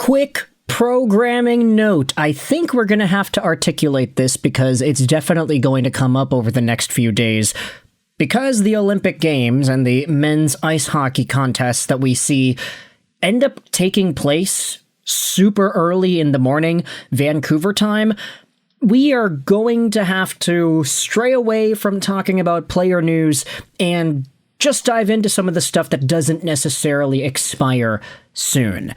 Quick programming note. I think we're going to have to articulate this because it's definitely going to come up over the next few days. Because the Olympic Games and the men's ice hockey contests that we see end up taking place super early in the morning, Vancouver time, we are going to have to stray away from talking about player news and just dive into some of the stuff that doesn't necessarily expire soon.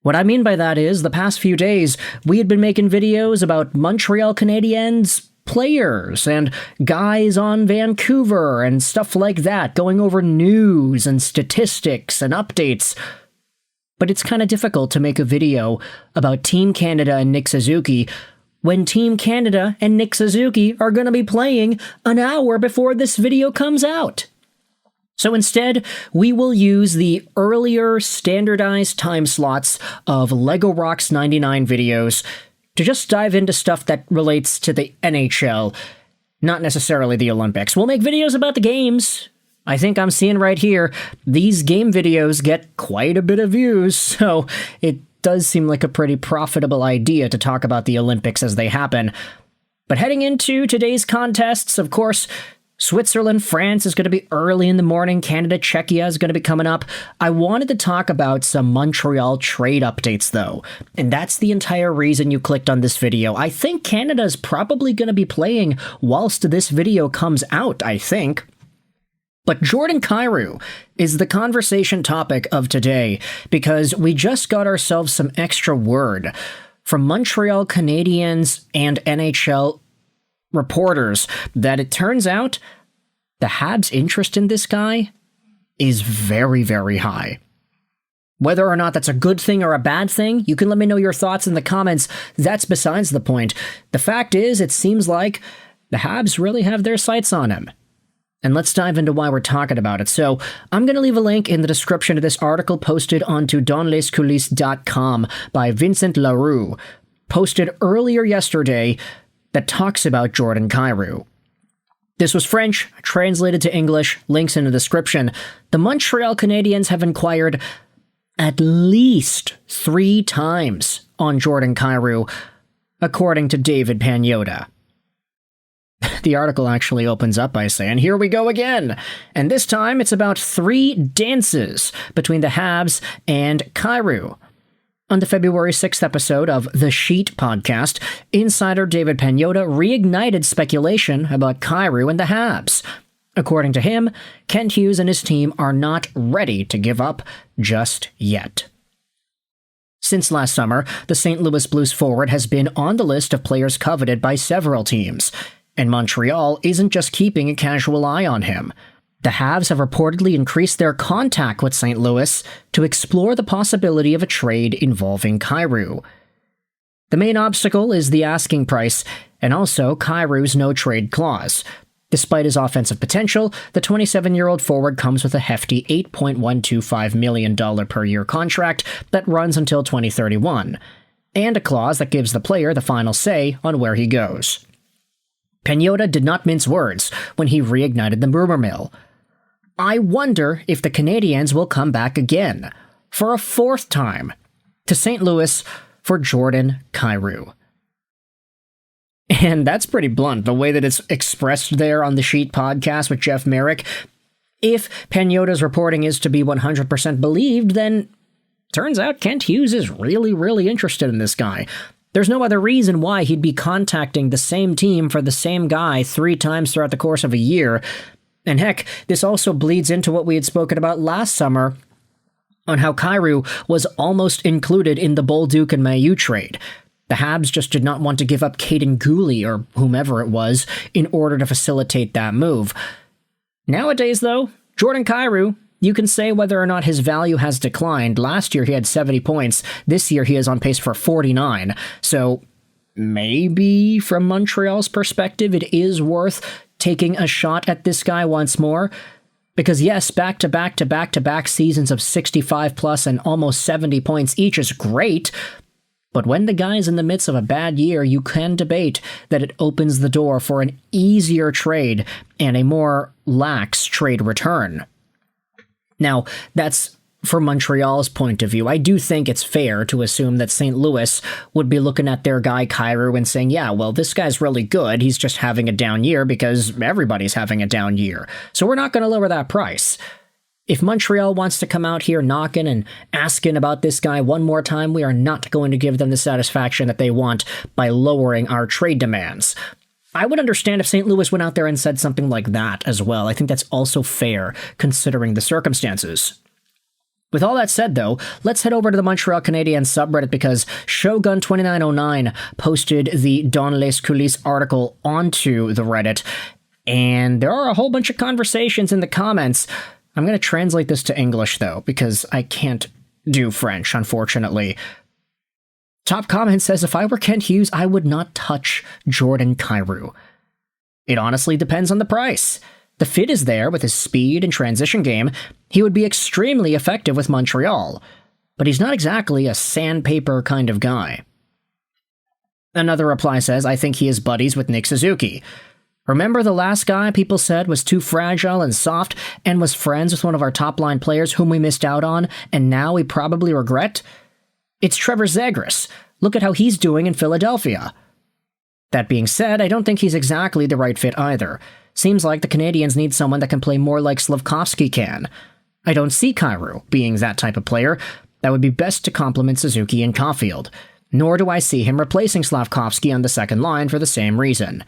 What I mean by that is, the past few days, we had been making videos about Montreal Canadiens players and guys on Vancouver and stuff like that, going over news and statistics and updates. But it's kind of difficult to make a video about Team Canada and Nick Suzuki when Team Canada and Nick Suzuki are going to be playing an hour before this video comes out. So instead, we will use the earlier standardized time slots of Lego Rocks 99 videos to just dive into stuff that relates to the NHL, not necessarily the Olympics. We'll make videos about the games. I think I'm seeing right here, these game videos get quite a bit of views, so it does seem like a pretty profitable idea to talk about the Olympics as they happen. But heading into today's contests, of course, Switzerland, France is going to be early in the morning. Canada, Czechia is going to be coming up. I wanted to talk about some Montreal trade updates, though. And that's the entire reason you clicked on this video. I think Canada is probably going to be playing whilst this video comes out, I think. But Jordan Kyrou is the conversation topic of today because we just got ourselves some extra word from Montreal Canadiens and NHL reporters that it turns out the Habs' interest in this guy is very, very high. Whether or not that's a good thing or a bad thing, you can let me know your thoughts in the comments. That's besides the point. The fact is, it seems like the Habs really have their sights on him. And let's dive into why we're talking about it. So, I'm going to leave a link in the description of this article posted onto donlescoulisses.com by Vincent Leroux, posted earlier yesterday, that talks about Jordan Kyrou. This was French, translated to English, links in the description. The Montreal Canadiens have inquired at least 3 times on Jordan Kyrou, according to David Pagnotta. The article actually opens up by saying, here we go again. And this time it's about 3 dances between the Habs and Kyrou. On the February 6th episode of The Sheet podcast, insider David Pagnotta reignited speculation about Kyrou and the Habs. According to him, Kent Hughes and his team are not ready to give up just yet. Since last summer, the St. Louis Blues forward has been on the list of players coveted by several teams, and Montreal isn't just keeping a casual eye on him. The Habs have reportedly increased their contact with St. Louis to explore the possibility of a trade involving Kyrou. The main obstacle is the asking price, and also Kyrou's no-trade clause. Despite his offensive potential, the 27-year-old forward comes with a hefty $8.125 million per year contract that runs until 2031, and a clause that gives the player the final say on where he goes. Pagnotta did not mince words when he reignited the rumor mill. I wonder if the Canadiens will come back again, for a 4th time, to St. Louis for Jordan Kyrou. And that's pretty blunt, the way that it's expressed there on the Sheet podcast with Jeff Merrick. If Pagnotta's reporting is to be 100% believed, then turns out Kent Hughes is really, really interested in this guy. There's no other reason why he'd be contacting the same team for the same guy 3 times throughout the course of a year. And heck, this also bleeds into what we had spoken about last summer on how Kyrou was almost included in the Bolduc and Mailloux trade. The Habs just did not want to give up Caden Gooley, or whomever it was, in order to facilitate that move. Nowadays, though, Jordan Kyrou, you can say whether or not his value has declined. Last year he had 70 points. This year he is on pace for 49. So maybe from Montreal's perspective it is worth taking a shot at this guy once more. Because yes, back-to-back-to-back-to-back seasons of 65 plus and almost 70 points each is great. But when the guy's in the midst of a bad year, you can debate that it opens the door for an easier trade and a more lax trade return. Now, that's from Montreal's point of view, I do think it's fair to assume that St. Louis would be looking at their guy Kyrou and saying, yeah, well, this guy's really good. He's just having a down year because everybody's having a down year. So we're not going to lower that price. If Montreal wants to come out here knocking and asking about this guy one more time, we are not going to give them the satisfaction that they want by lowering our trade demands. I would understand if St. Louis went out there and said something like that as well. I think that's also fair, considering the circumstances. With all that said, though, let's head over to the Montreal Canadiens subreddit because Shogun2909 posted the Dans les coulisses article onto the Reddit, and there are a whole bunch of conversations in the comments. I'm going to translate this to English, though, because I can't do French, unfortunately. Top comment says, if I were Kent Hughes, I would not touch Jordan Kyrou. It honestly depends on the price. The fit is there with his speed and transition game. He would be extremely effective with Montreal, but he's not exactly a sandpaper kind of guy. Another reply says, I think he is buddies with Nick Suzuki. Remember the last guy people said was too fragile and soft and was friends with one of our top-line players whom we missed out on, and now we probably regret? It's Trevor Zegras. Look at how he's doing in Philadelphia. That being said, I don't think he's exactly the right fit either. Seems like the Canadiens need someone that can play more like Slafkovsky can. I don't see Kyrou being that type of player. That would be best to complement Suzuki and Caulfield. Nor do I see him replacing Slafkovsky on the second line for the same reason.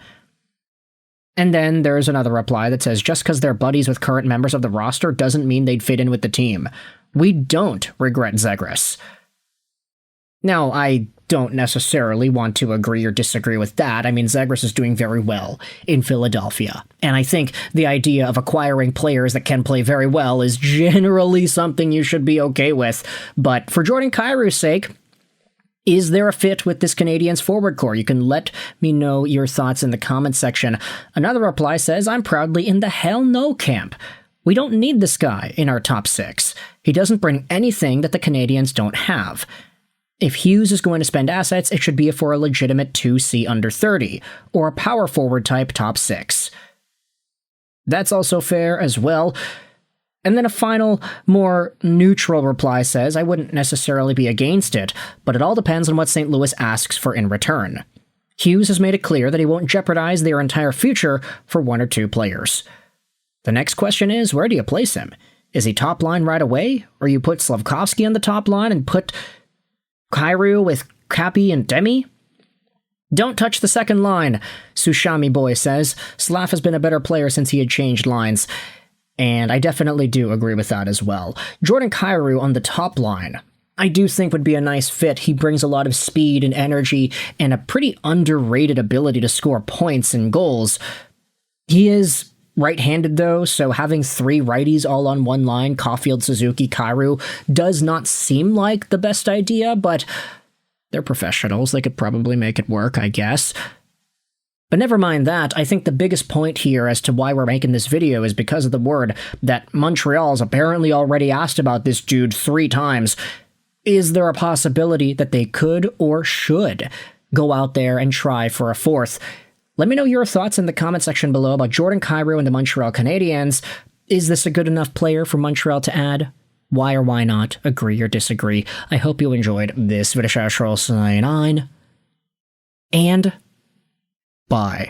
And then there's another reply that says, just because they're buddies with current members of the roster doesn't mean they'd fit in with the team. We don't regret Zegras. Now, I don't necessarily want to agree or disagree with that. I mean, Zegras is doing very well in Philadelphia. And I think the idea of acquiring players that can play very well is generally something you should be okay with. But for Jordan Kyrou's sake, is there a fit with this Canadiens forward core? You can let me know your thoughts in the comments section. Another reply says, I'm proudly in the hell no camp. We don't need this guy in our top six. He doesn't bring anything that the Canadiens don't have. If Hughes is going to spend assets, it should be for a legitimate 2C under 30, or a power forward type top 6. That's also fair as well. And then a final, more neutral reply says, I wouldn't necessarily be against it, but it all depends on what St. Louis asks for in return. Hughes has made it clear that he won't jeopardize their entire future for one or two players. The next question is, where do you place him? Is he top line right away, or you put Slafkovsky on the top line and put Kyrou with Cappy and Demi? Don't touch the second line, Sushami Boy says. Slav has been a better player since he had changed lines. And I definitely do agree with that as well. Jordan Kyrou on the top line, I do think would be a nice fit. He brings a lot of speed and energy and a pretty underrated ability to score points and goals. He is right-handed, though, so having three righties all on one line, Caulfield, Suzuki, Kyrou, does not seem like the best idea, but they're professionals. They could probably make it work, I guess. But never mind that, I think the biggest point here as to why we're making this video is because of the word that Montreal's apparently already asked about this dude 3 times. Is there a possibility that they could or should go out there and try for a 4th? Let me know your thoughts in the comment section below about Jordan Kyrou and the Montreal Canadiens. Is this a good enough player for Montreal to add? Why or why not? Agree or disagree? I hope you enjoyed this video. And bye.